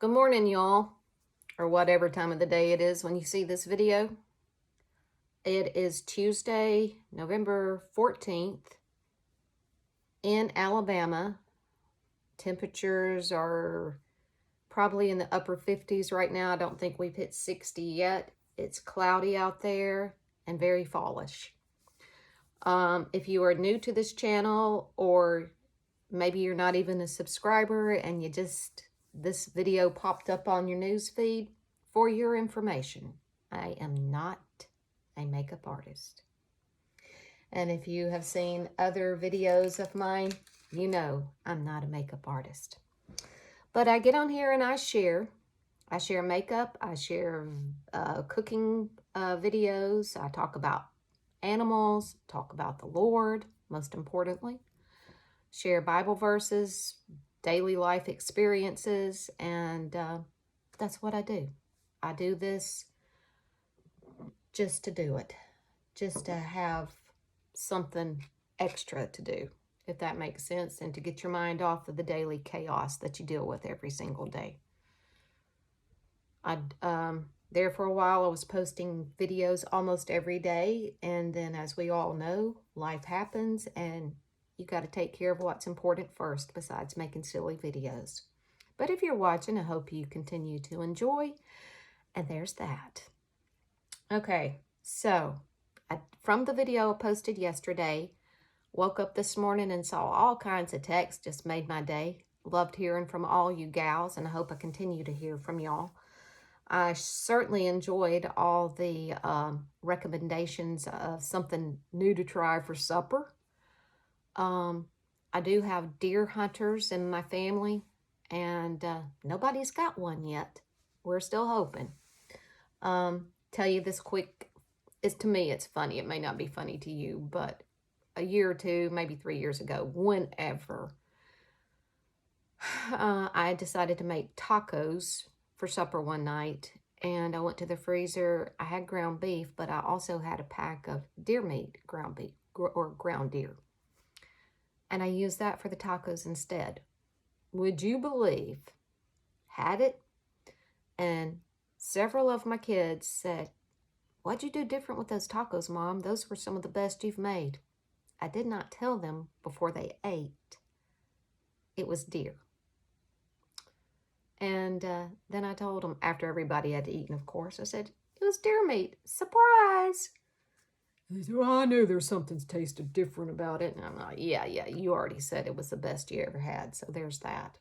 Good morning, y'all, or whatever time of the day it is when you see this video. It is Tuesday, November 14th in Alabama. Temperatures are probably in the upper 50s right now. I don't think we've hit 60 yet. It's cloudy out there and very fallish. If you are new to this channel, or maybe you're not even a subscriber and this video popped up on your news feed, for your information, I am not a makeup artist. And if you have seen other videos of mine, you know I'm not a makeup artist. But I get on here and I share makeup, I share cooking videos, I talk about animals, talk about the Lord, most importantly, share Bible verses, daily life experiences, and that's what I do. I do this just to do it, just to have something extra to do, if that makes sense, and to get your mind off of the daily chaos that you deal with every single day. There for a while, I was posting videos almost every day, and then as we all know, life happens and you got to take care of what's important first besides making silly videos. But if you're watching, I hope you continue to enjoy, and there's that. Okay, so from the video I posted yesterday, woke up this morning and saw all kinds of texts, just made my day. Loved hearing from all you gals, and I hope I continue to hear from y'all. I certainly enjoyed all the recommendations of something new to try for supper. I do have deer hunters in my family, and nobody's got one yet. We're still hoping. Tell you this quick, to me, it's funny. It may not be funny to you, but a year or two, maybe 3 years ago, whenever, I decided to make tacos for supper one night, and I went to the freezer. I had ground beef, but I also had a pack of deer meat, ground beef, or ground deer, and I used that for the tacos instead. Would you believe? Had it, and several of my kids said, "What'd you do different with those tacos, Mom? Those were some of the best you've made." I did not tell them before they ate it was deer. And then I told them, after everybody had eaten, of course, I said, "It was deer meat. Surprise!" They said, "Well, I knew there's something tasted different about it." And I'm like, yeah, you already said it was the best you ever had. So there's that.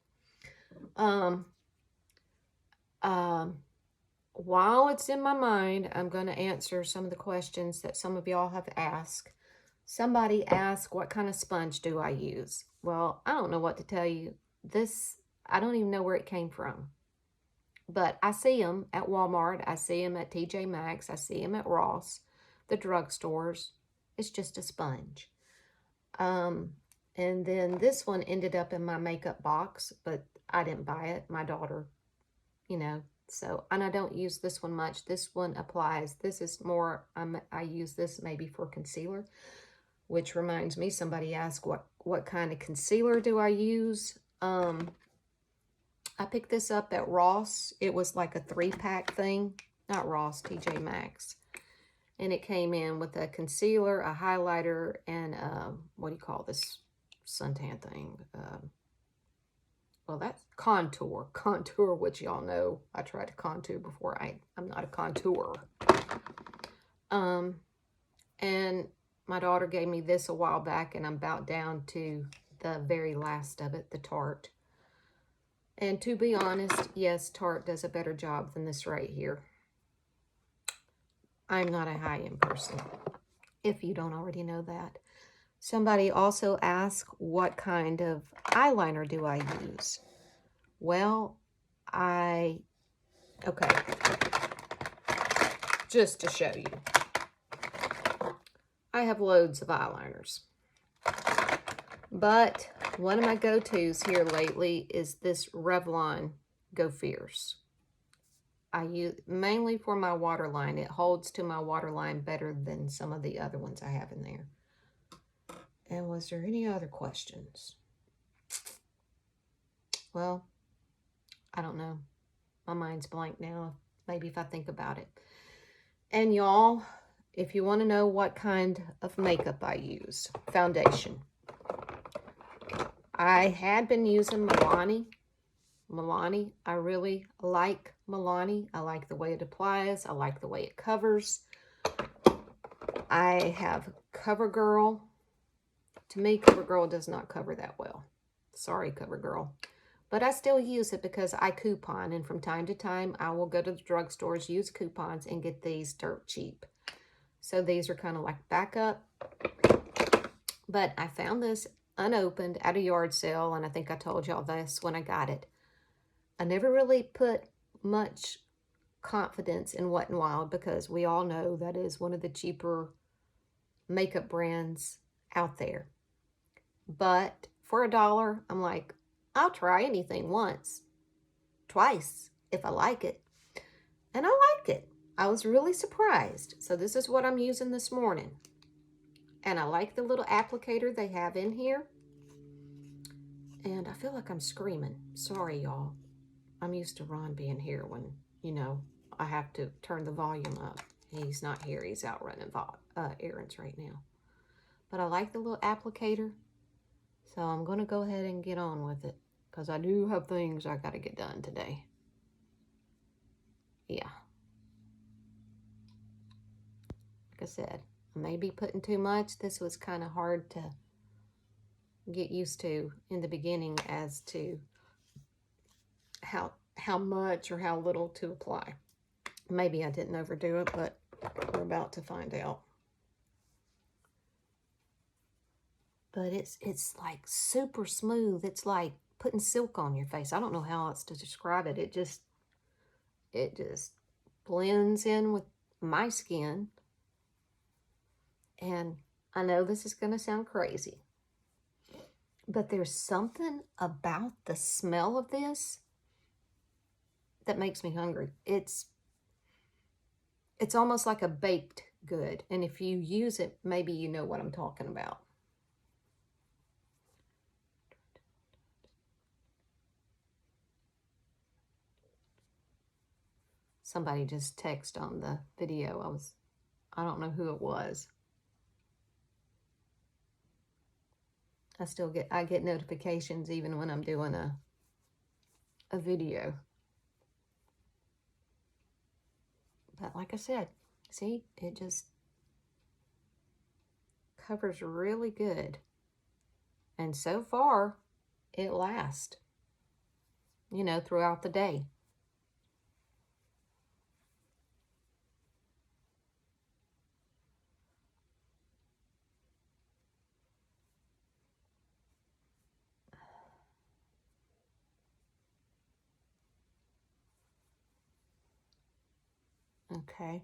While it's in my mind, I'm going to answer some of the questions that some of y'all have asked. Somebody asked, what kind of sponge do I use? Well, I don't know what to tell you. I don't even know where it came from. But I see them at Walmart. I see them at TJ Maxx. I see them at Ross, the drugstores. It's just a sponge. And then this one ended up in my makeup box, but I didn't buy it. My daughter, so, and I don't use this one much. This one applies. This is more, I use this maybe for concealer, which reminds me, somebody asked what kind of concealer do I use? I picked this up at Ross. It was like a 3-pack thing. Not Ross, TJ Maxx. And it came in with a concealer, a highlighter, and what do you call this suntan thing? Well, that's contour, which y'all know I tried to contour before. I'm not a contourer. And my daughter gave me this a while back, and I'm about down to the very last of it, the Tarte. And to be honest, yes, Tarte does a better job than this right here. I'm not a high-end person, if you don't already know that. Somebody also asked, what kind of eyeliner do I use? Well, okay, just to show you, I have loads of eyeliners, but one of my go-tos here lately is this Revlon Go Fierce. I use mainly for my waterline. It holds to my waterline better than some of the other ones I have in there. And was there any other questions? Well, I don't know. My mind's blank now, maybe if I think about it. And y'all, if you want to know what kind of makeup I use, foundation. I had been using Milani. I really like Milani. I like the way it applies. I like the way it covers. I have CoverGirl. To me, CoverGirl does not cover that well. Sorry, CoverGirl. But I still use it because I coupon, and from time to time, I will go to the drugstores, use coupons, and get these dirt cheap. So these are kind of like backup. But I found this unopened at a yard sale, and I think I told y'all this when I got it. I never really put much confidence in Wet n Wild because we all know that is one of the cheaper makeup brands out there. But for $1, I'm like, I'll try anything once, twice, if I like it. And I like it. I was really surprised. So this is what I'm using this morning. And I like the little applicator they have in here. And I feel like I'm screaming. Sorry, y'all. I'm used to Ron being here when, you know, I have to turn the volume up. He's not here. He's out running errands right now. But I like the little applicator. So I'm going to go ahead and get on with it. Because I do have things I got to get done today. Yeah. Like I said, I may be putting too much. This was kind of hard to get used to in the beginning as to how much or how little to apply. Maybe I didn't overdo it, but we're about to find out. But it's like super smooth. It's like putting silk on your face. I don't know how else to describe it. It just blends in with my skin. And I know this is going to sound crazy, but there's something about the smell of this that makes me hungry. It's almost like a baked good. And if you use it, maybe you know what I'm talking about. Somebody just texted on the video. I don't know who it was. I get notifications even when I'm doing a video. But like I said, see, it just covers really good. And so far, it lasts, you know, throughout the day. Okay.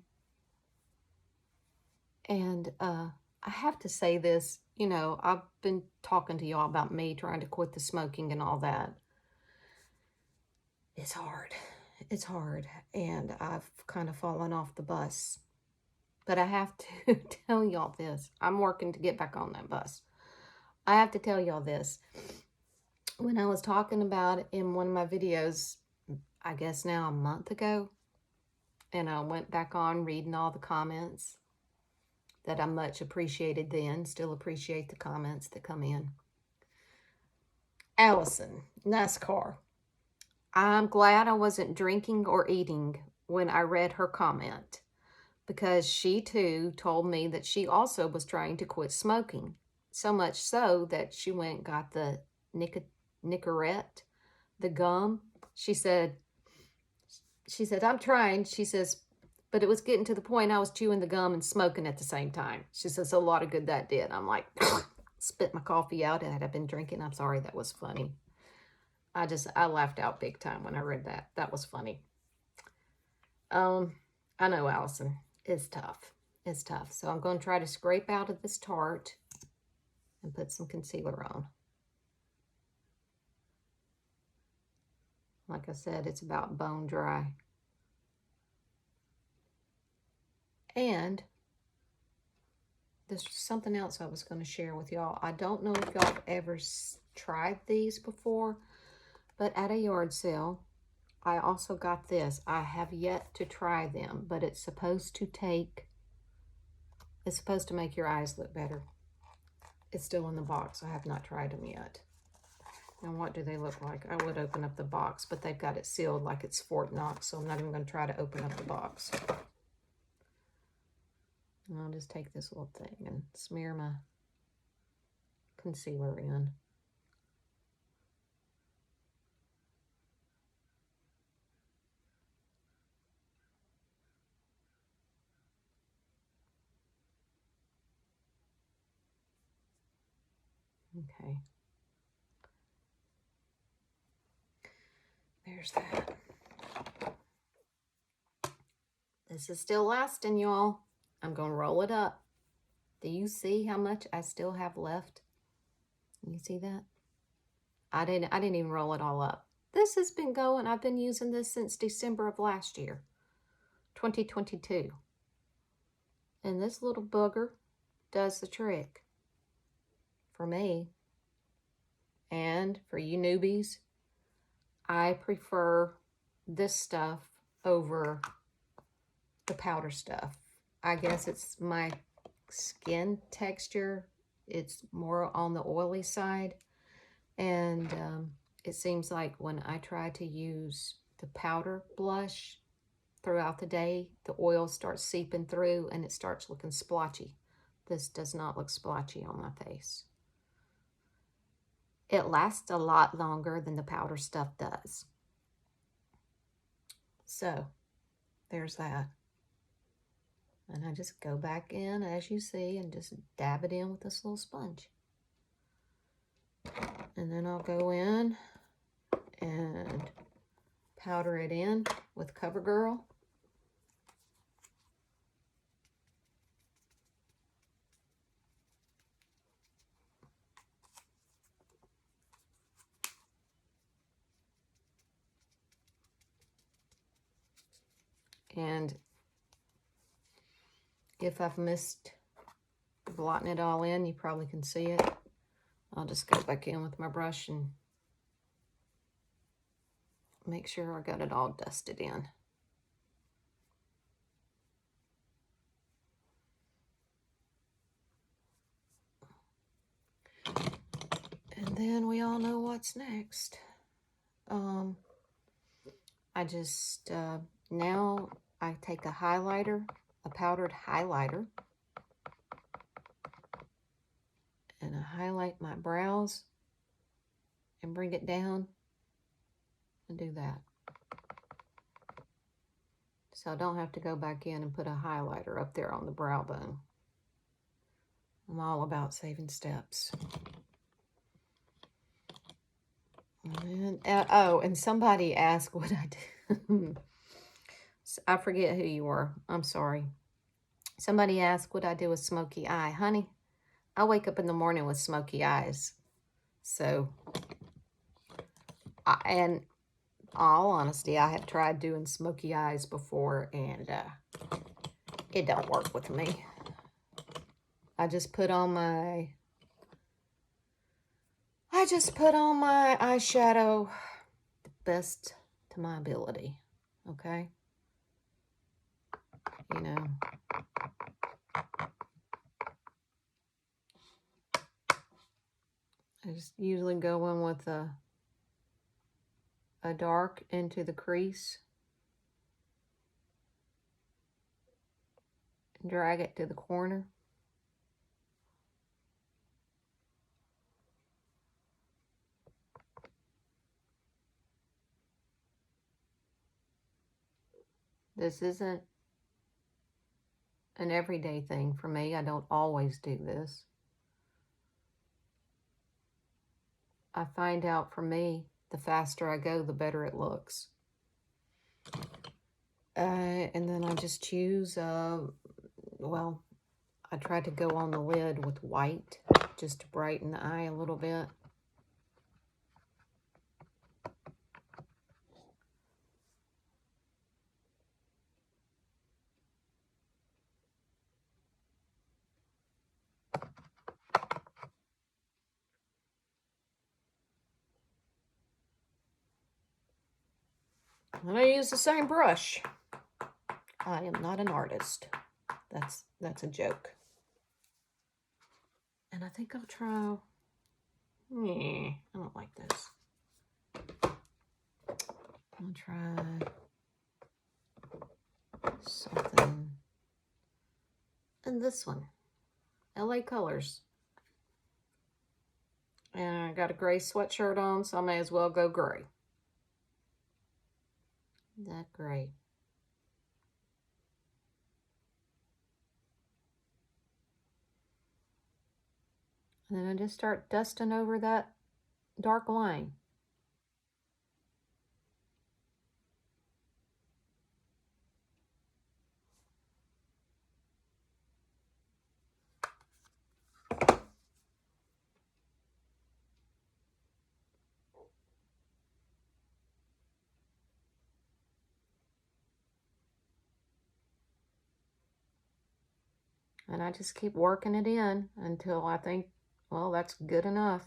And I have to say this, you know, I've been talking to y'all about me trying to quit the smoking and all that. It's hard. It's hard. And I've kind of fallen off the bus. But I have to tell y'all this. I'm working to get back on that bus. I have to tell y'all this. When I was talking about it in one of my videos, I guess now a month ago, and I went back on reading all the comments that I much appreciated then, still appreciate the comments that come in. Allison, NASCAR. I'm glad I wasn't drinking or eating when I read her comment, because she too told me that she also was trying to quit smoking. So much so that she went and got the Nicorette, the gum. She said, I'm trying. She says, but it was getting to the point I was chewing the gum and smoking at the same time. She says, a lot of good that did. I'm like, spit my coffee out and I've been drinking. I'm sorry, that was funny. I laughed out big time when I read that. That was funny. I know, Allison, it's tough. It's tough. So I'm going to try to scrape out of this Tarte and put some concealer on. Like I said, it's about bone dry. And there's something else I was going to share with y'all. I don't know if y'all have ever tried these before, but at a yard sale, I also got this. I have yet to try them, but it's supposed to make your eyes look better. It's still in the box. I have not tried them yet. And what do they look like? I would open up the box, but they've got it sealed like it's Fort Knox, so I'm not even going to try to open up the box. And I'll just take this little thing and smear my concealer in. Okay. There's that. This is still lasting, y'all. I'm going to roll it up. Do you see how much I still have left? You see that? I didn't even roll it all up. This has been going. I've been using this since December of last year, 2022. And this little booger does the trick for me. And for you newbies, I prefer this stuff over the powder stuff. I guess it's my skin texture. It's more on the oily side. And it seems like when I try to use the powder blush throughout the day, the oil starts seeping through and it starts looking splotchy. This does not look splotchy on my face. It lasts a lot longer than the powder stuff does. So, there's that. And I just go back in, as you see, and just dab it in with this little sponge. And then I'll go in and powder it in with CoverGirl. And if I've missed blotting it all in, you probably can see it. I'll just go back in with my brush and make sure I got it all dusted in. And then we all know what's next. I just, now I take a highlighter, a powdered highlighter, and I highlight my brows and bring it down and do that. So I don't have to go back in and put a highlighter up there on the brow bone. I'm all about saving steps. And, oh, and somebody asked what I do. I forget who you were. I'm sorry. Somebody asked what I do with smoky eye. Honey, I wake up in the morning with smoky eyes. So, and all honesty, I have tried doing smoky eyes before, and it don't work with me. I just put on my eyeshadow the best to my ability, okay? You know. I just usually go in with a dark into the crease. And drag it to the corner. This isn't an everyday thing for me. I don't always do this. I find out for me, the faster I go, the better it looks. And then I just choose, well, I try to go on the lid with white, just to brighten the eye a little bit. And I use the same brush. I am not an artist. That's a joke. And I think I'll try, I don't like this. I'll try something. And this one, LA Colors. And I got a gray sweatshirt on, so I may as well go gray. That gray. And then I just start dusting over that dark line. And I just keep working it in until I think, well, that's good enough.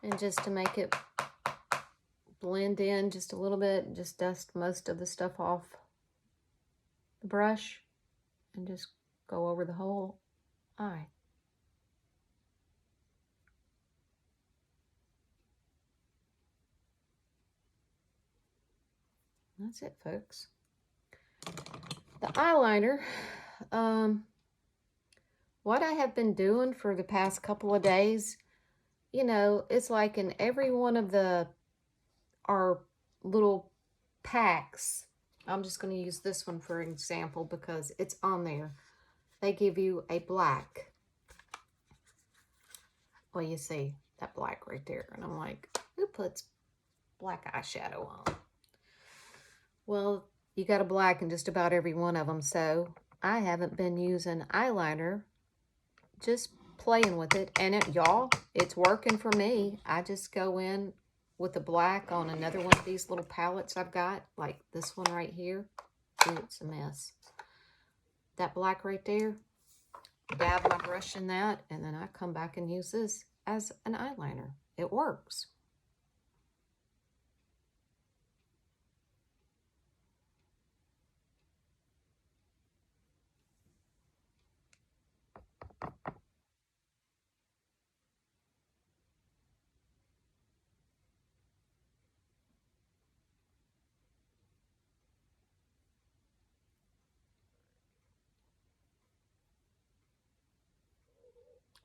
And just to make it blend in just a little bit, just dust most of the stuff off the brush and just go over the whole eye. That's it, folks. The eyeliner, what I have been doing for the past couple of days, you know, it's like in every one of our little packs. I'm just going to use this one for an example because it's on there. They give you a black. Well, you see that black right there. And I'm like, who puts black eyeshadow on? Well, you got a black in just about every one of them. So I haven't been using eyeliner, just playing with it. And y'all, it's working for me. I just go in with the black on another one of these little palettes I've got, like this one right here. It's a mess. That black right there, dab my brush in that, and then I come back and use this as an eyeliner. It works.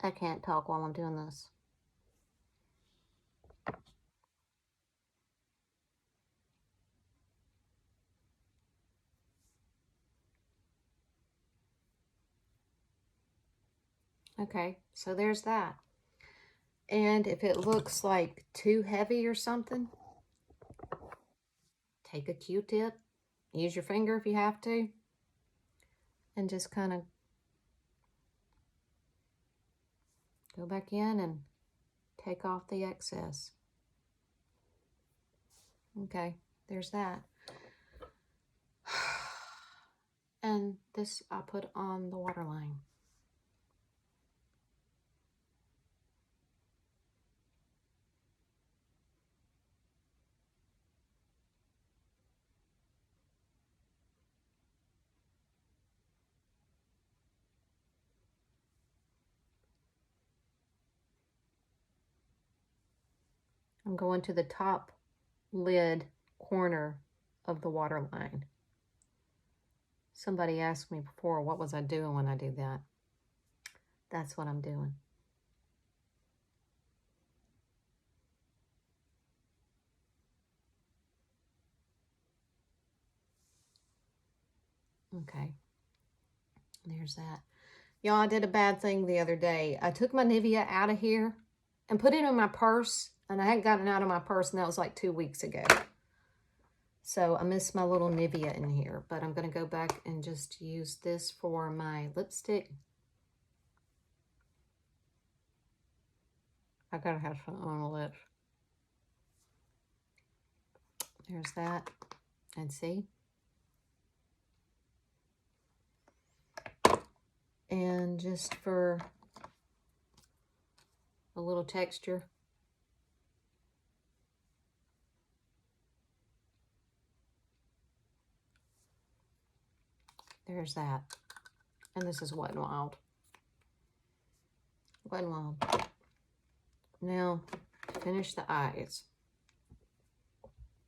I can't talk while I'm doing this. Okay, so there's that. And if it looks like too heavy or something, take a Q-tip, use your finger if you have to, and just kind of go back in and take off the excess. Okay, there's that. And this I put on the waterline. I'm going to the top lid corner of the waterline. Somebody asked me before, what was I doing when I do that? That's what I'm doing. Okay, there's that. Y'all, I did a bad thing the other day. I took my Nivea out of here and put it in my purse, and I hadn't gotten it out of my purse, and that was like 2 weeks ago. So I missed my little Nivea in here, but I'm going to go back and just use this for my lipstick. I gotta have something on the lips. There's that. And see? And just for a little texture. There's that. And this is Wet n Wild. Wet n Wild. Now, to finish the eyes.